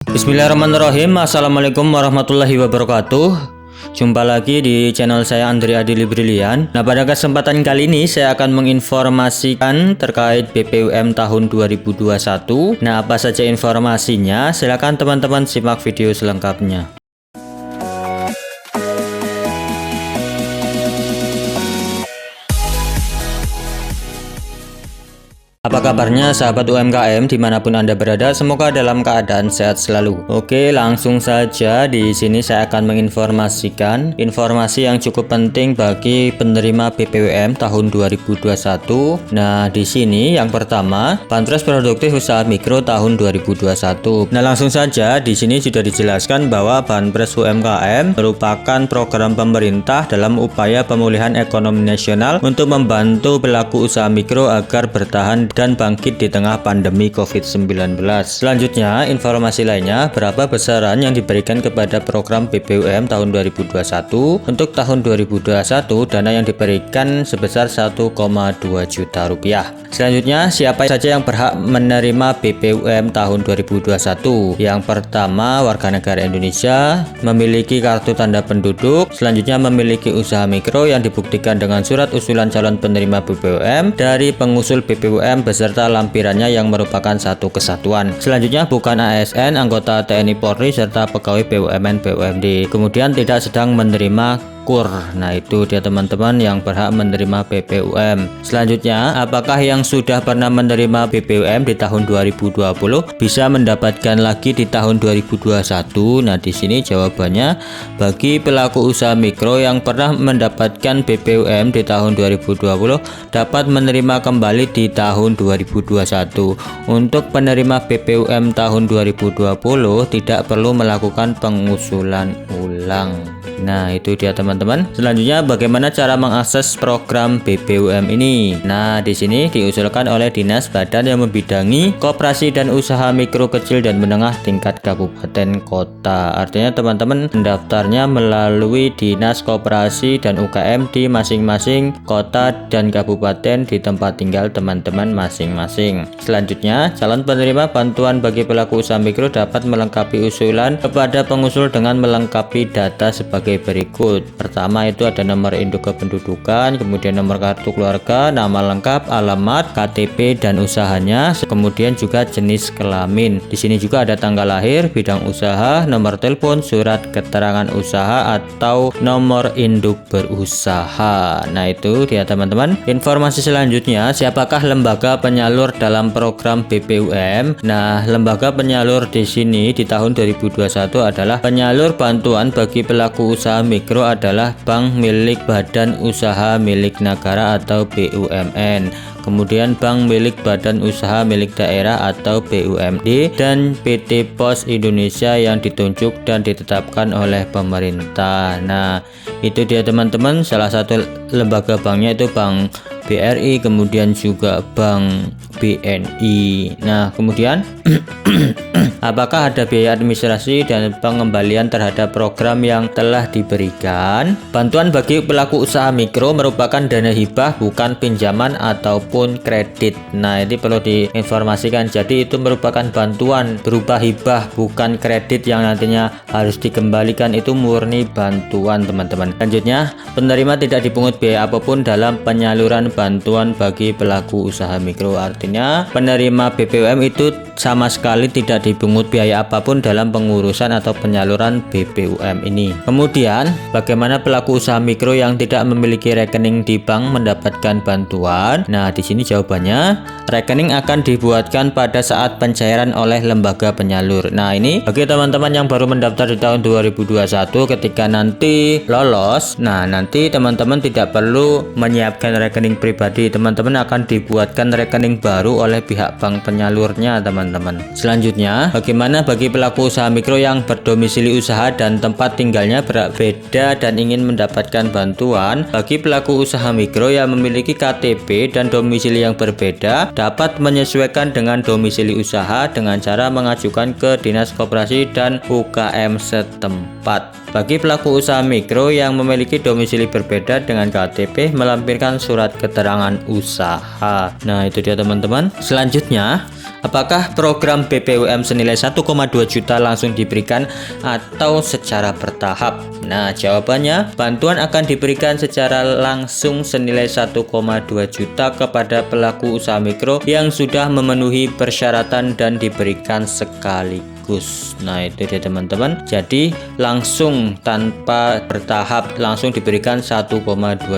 Bismillahirrahmanirrahim. Assalamualaikum warahmatullahi wabarakatuh. Jumpa lagi di channel saya Andri Adili Brilian. Nah, pada kesempatan kali ini saya akan menginformasikan terkait BPUM tahun 2021. Nah, apa saja informasinya? Silakan teman-teman simak video selengkapnya. Apa kabarnya sahabat UMKM dimanapun Anda berada, semoga dalam keadaan sehat selalu. Oke, langsung saja di sini saya akan menginformasikan informasi yang cukup penting bagi penerima BPUM tahun 2021. Nah, di sini yang pertama, Banpres Produktif Usaha Mikro tahun 2021. Nah, langsung saja di sini sudah dijelaskan bahwa Banpres UMKM merupakan program pemerintah dalam upaya pemulihan ekonomi nasional untuk membantu pelaku usaha mikro agar bertahan dan bangkit di tengah pandemi COVID-19. Selanjutnya, informasi lainnya, berapa besaran yang diberikan kepada program BPUM tahun 2021. Untuk tahun 2021, dana yang diberikan sebesar 1,2 juta rupiah. Selanjutnya, siapa saja yang berhak menerima BPUM tahun 2021? Yang pertama, warga negara Indonesia, memiliki kartu tanda penduduk, selanjutnya memiliki usaha mikro yang dibuktikan dengan surat usulan calon penerima BPUM dari pengusul BPUM beserta lampirannya yang merupakan satu kesatuan. Selanjutnya, bukan ASN, anggota TNI Polri serta pegawai BUMN BUMD. Kemudian tidak sedang menerima KUR. Nah, itu dia teman-teman yang berhak menerima BPUM. Selanjutnya, apakah yang sudah pernah menerima BPUM di tahun 2020 bisa mendapatkan lagi di tahun 2021? Nah, di sini jawabannya, bagi pelaku usaha mikro yang pernah mendapatkan BPUM di tahun 2020 dapat menerima kembali di tahun 2021. Untuk penerima BPUM tahun 2020 tidak perlu melakukan pengusulan ulang. Nah, itu dia teman-teman. Selanjutnya, bagaimana cara mengakses program BPUM ini? Nah, di sini diusulkan oleh Dinas Badan yang membidangi Koperasi dan Usaha Mikro Kecil dan Menengah tingkat kabupaten kota. Artinya teman-teman mendaftarnya melalui Dinas Koperasi dan UKM di masing-masing kota dan kabupaten di tempat tinggal teman-teman masing-masing. Selanjutnya, calon penerima bantuan bagi pelaku usaha mikro dapat melengkapi usulan kepada pengusul dengan melengkapi data sebagai berikut. Pertama, itu ada nomor induk kependudukan, kemudian nomor kartu keluarga, nama lengkap, alamat, KTP dan usahanya, kemudian juga jenis kelamin. Di sini juga ada tanggal lahir, bidang usaha, nomor telepon, surat keterangan usaha atau nomor induk berusaha. Nah, itu dia teman-teman. Informasi selanjutnya, siapakah lembaga penyalur dalam program BPUM? Nah, lembaga penyalur di sini di tahun 2021 adalah penyalur bantuan bagi pelaku usaha mikro adalah bank milik Badan Usaha Milik Negara atau BUMN, kemudian bank milik Badan Usaha Milik Daerah atau BUMD, dan PT Pos Indonesia yang ditunjuk dan ditetapkan oleh pemerintah. Nah, itu dia teman-teman, salah satu lembaga banknya itu Bank BRI, kemudian juga Bank BNI. Nah, kemudian apakah ada biaya administrasi dan pengembalian terhadap program yang telah diberikan? Bantuan bagi pelaku usaha mikro merupakan dana hibah, bukan pinjaman ataupun kredit. Nah, ini perlu diinformasikan. Jadi itu merupakan bantuan berupa hibah, bukan kredit yang nantinya harus dikembalikan. Itu murni bantuan teman-teman. Selanjutnya, penerima tidak dipungut biaya apapun dalam penyaluran bantuan bagi pelaku usaha mikro. Artinya penerima BPUM itu sama sekali tidak dipungut biaya apapun dalam pengurusan atau penyaluran BPUM ini. Kemudian, bagaimana pelaku usaha mikro yang tidak memiliki rekening di bank mendapatkan bantuan? Nah, di sini jawabannya, rekening akan dibuatkan pada saat pencairan oleh lembaga penyalur. Nah, ini bagi teman-teman yang baru mendaftar di tahun 2021, ketika nanti lolos, nah nanti teman-teman tidak perlu menyiapkan rekening pribadi. Teman-teman akan dibuatkan rekening baru oleh pihak bank penyalurnya, teman-teman. Selanjutnya, bagaimana bagi pelaku usaha mikro yang berdomisili usaha dan tempat tinggalnya berbeda dan ingin mendapatkan bantuan? Bagi pelaku usaha mikro yang memiliki KTP dan domisili yang berbeda, dapat menyesuaikan dengan domisili usaha dengan cara mengajukan ke Dinas Koperasi dan UKM setempat. Bagi pelaku usaha mikro yang memiliki domisili berbeda dengan KTP, melampirkan surat keterangan usaha. Nah, itu dia teman-teman. Selanjutnya, apakah program BPUM senilai 1,2 juta langsung diberikan atau secara bertahap? Nah, jawabannya bantuan akan diberikan secara langsung senilai 1,2 juta kepada pelaku usaha mikro yang sudah memenuhi persyaratan dan diberikan sekaligus. Nah, itu dia teman-teman. Jadi langsung tanpa bertahap, langsung diberikan 1,2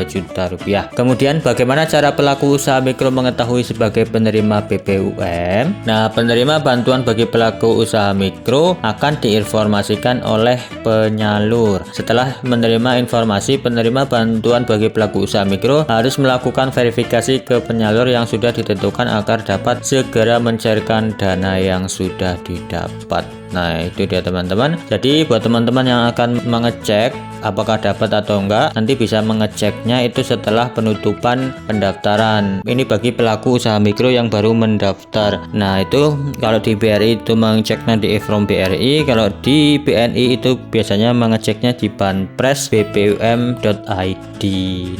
juta rupiah. Kemudian bagaimana cara pelaku usaha mikro mengetahui sebagai penerima BPUM? Nah, penerima bantuan bagi pelaku usaha mikro akan diinformasikan oleh penyalur. Setelah menerima informasi, penerima bantuan bagi pelaku usaha mikro harus melakukan verifikasi ke penyalur yang sudah ditentukan agar dapat segera mencairkan dana yang sudah didapat. Nah, itu dia teman-teman. Jadi buat teman-teman yang akan mengecek apakah dapat atau enggak, nanti bisa mengeceknya itu setelah penutupan pendaftaran. Ini bagi pelaku usaha mikro yang baru mendaftar. Nah, itu kalau di BRI itu mengeceknya di e-from BRI, kalau di BNI itu biasanya mengeceknya di Banpres bpum.id.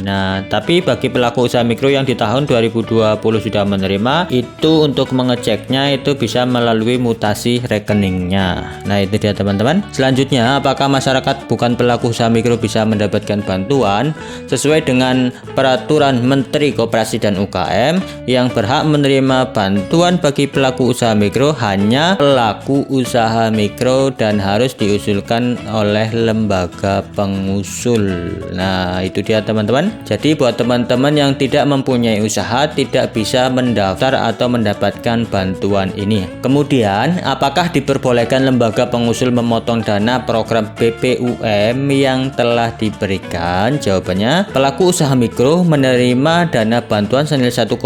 Nah, tapi bagi pelaku usaha mikro yang di tahun 2020 sudah menerima, itu untuk mengeceknya itu bisa melalui mutasi rekeningnya. Nah, itu dia teman-teman. Selanjutnya, apakah masyarakat bukan pelaku usaha mikro bisa mendapatkan bantuan? Sesuai dengan peraturan Menteri Koperasi dan UKM, yang berhak menerima bantuan bagi pelaku usaha mikro hanya pelaku usaha mikro dan harus diusulkan oleh lembaga pengusul. Nah, itu dia teman-teman. Jadi buat teman-teman yang tidak mempunyai usaha tidak bisa mendaftar atau mendapatkan bantuan ini. Kemudian, apakah diperbolehkan lembaga pengusul memotong dana program BPUM yang telah diberikan? Jawabannya, pelaku usaha mikro menerima dana bantuan senilai 1,2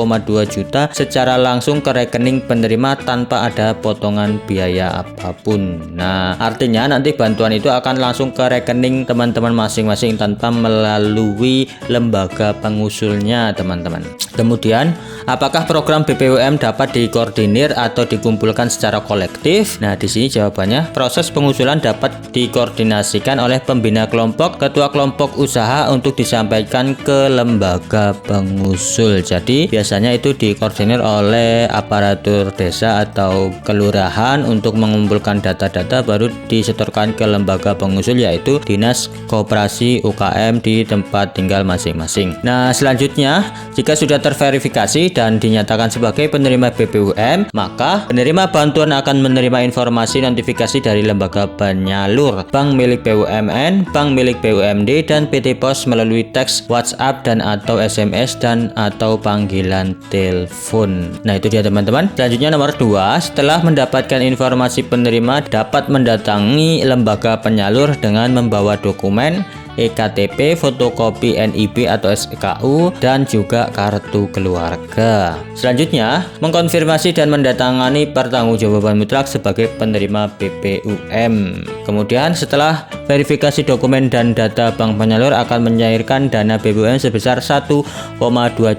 juta secara langsung ke rekening penerima tanpa ada potongan biaya apapun. Nah, artinya nanti bantuan itu akan langsung ke rekening teman-teman masing-masing tanpa melalui lembaga pengusulnya, teman-teman. Kemudian, apakah program BPUM dapat dikoordinir atau dikumpulkan secara kolektif? Nah, di sini jawabannya, proses pengusulan dapat dikoordinasikan oleh pembina kelompok, ketua kelompok usaha untuk disampaikan ke lembaga pengusul. Jadi, biasanya itu dikoordinir oleh aparatur desa atau kelurahan untuk mengumpulkan data-data baru disetorkan ke lembaga pengusul, yaitu Dinas Koperasi UKM di tempat tinggal masing-masing. Nah, selanjutnya, jika sudah terverifikasi dan dinyatakan sebagai penerima BPUM, maka penerima bantuan akan menerima informasi notifikasi dari lembaga penyalur, bank milik BUMN, bank milik BUMD, dan PT Pos melalui teks, WhatsApp, dan atau SMS dan atau panggilan telepon. Nah, itu dia teman-teman. Selanjutnya nomor 2, setelah mendapatkan informasi penerima dapat mendatangi lembaga penyalur dengan membawa dokumen EKTP, fotokopi NIB atau SKU, dan juga kartu keluarga. Selanjutnya, mengkonfirmasi dan mendatangani pertanggungjawaban mutlak sebagai penerima BPUM. Kemudian, setelah verifikasi dokumen dan data, bank penyalur akan mencairkan dana BPUM sebesar 1,2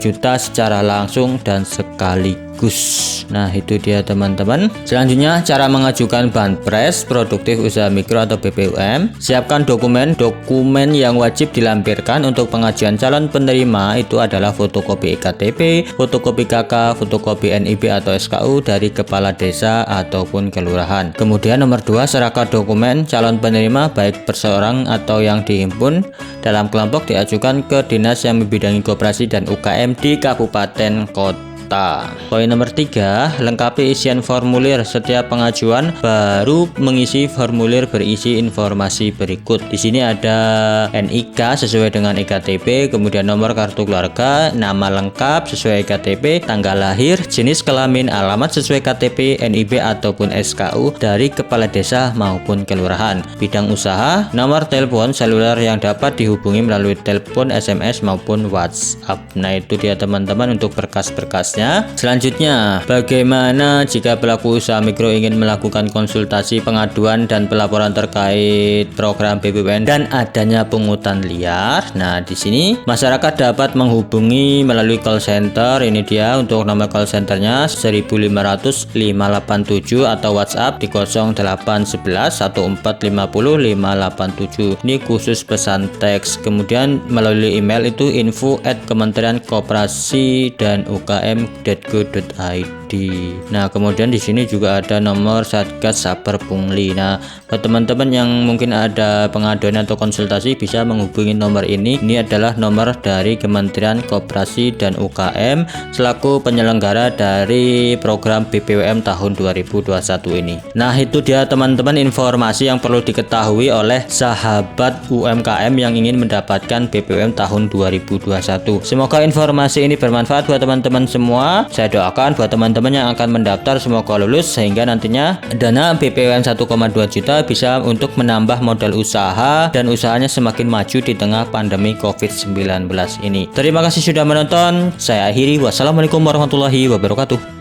juta secara langsung dan sekaligus. Nah, itu dia teman-teman. Selanjutnya, cara mengajukan Banpres Produktif Usaha Mikro atau BPUM. Siapkan dokumen yang wajib dilampirkan untuk pengajuan calon penerima itu adalah fotokopi EKTP, fotokopi KK, fotokopi NIB atau SKU dari kepala desa ataupun kelurahan. Kemudian nomor 2, serahkan dokumen calon penerima baik perseorang atau yang dihimpun dalam kelompok diajukan ke dinas yang membidangi koperasi dan UKM di kabupaten kota. Poin nomor 3, lengkapi isian formulir. Setiap pengajuan baru mengisi formulir berisi informasi berikut. Di sini ada NIK sesuai dengan EKTP, kemudian nomor kartu keluarga, nama lengkap sesuai EKTP, tanggal lahir, jenis kelamin, alamat sesuai KTP, NIB ataupun SKU dari kepala desa maupun kelurahan. Bidang usaha, nomor telepon seluler yang dapat dihubungi melalui telepon, SMS maupun WhatsApp. Nah, itu dia teman-teman untuk berkas-berkas. Selanjutnya, bagaimana jika pelaku usaha mikro ingin melakukan konsultasi, pengaduan, dan pelaporan terkait program BPUM dan adanya pungutan liar? Nah, di sini masyarakat dapat menghubungi melalui call center. Ini dia untuk nomor call centernya 1500587 atau WhatsApp di 0811 1450 587. Ini khusus pesan teks. Kemudian melalui email itu info@kementeriankoperasi dan UKM.go.id. Prodi. Nah, kemudian di sini juga ada nomor Satgas Saber Pungli. Nah, buat teman-teman yang mungkin ada pengaduan atau konsultasi bisa menghubungi nomor ini. Ini adalah nomor dari Kementerian Koperasi dan UKM selaku penyelenggara dari program BPUM tahun 2021 ini. Nah, itu dia teman-teman informasi yang perlu diketahui oleh sahabat UMKM yang ingin mendapatkan BPUM tahun 2021. Semoga informasi ini bermanfaat buat teman-teman semua. Saya doakan buat teman-teman yang akan mendaftar semoga lulus sehingga nantinya dana BPUM 1,2 juta bisa untuk menambah modal usaha dan usahanya semakin maju di tengah pandemi COVID-19 ini. Terima kasih sudah menonton. Saya akhiri. Wassalamualaikum warahmatullahi wabarakatuh.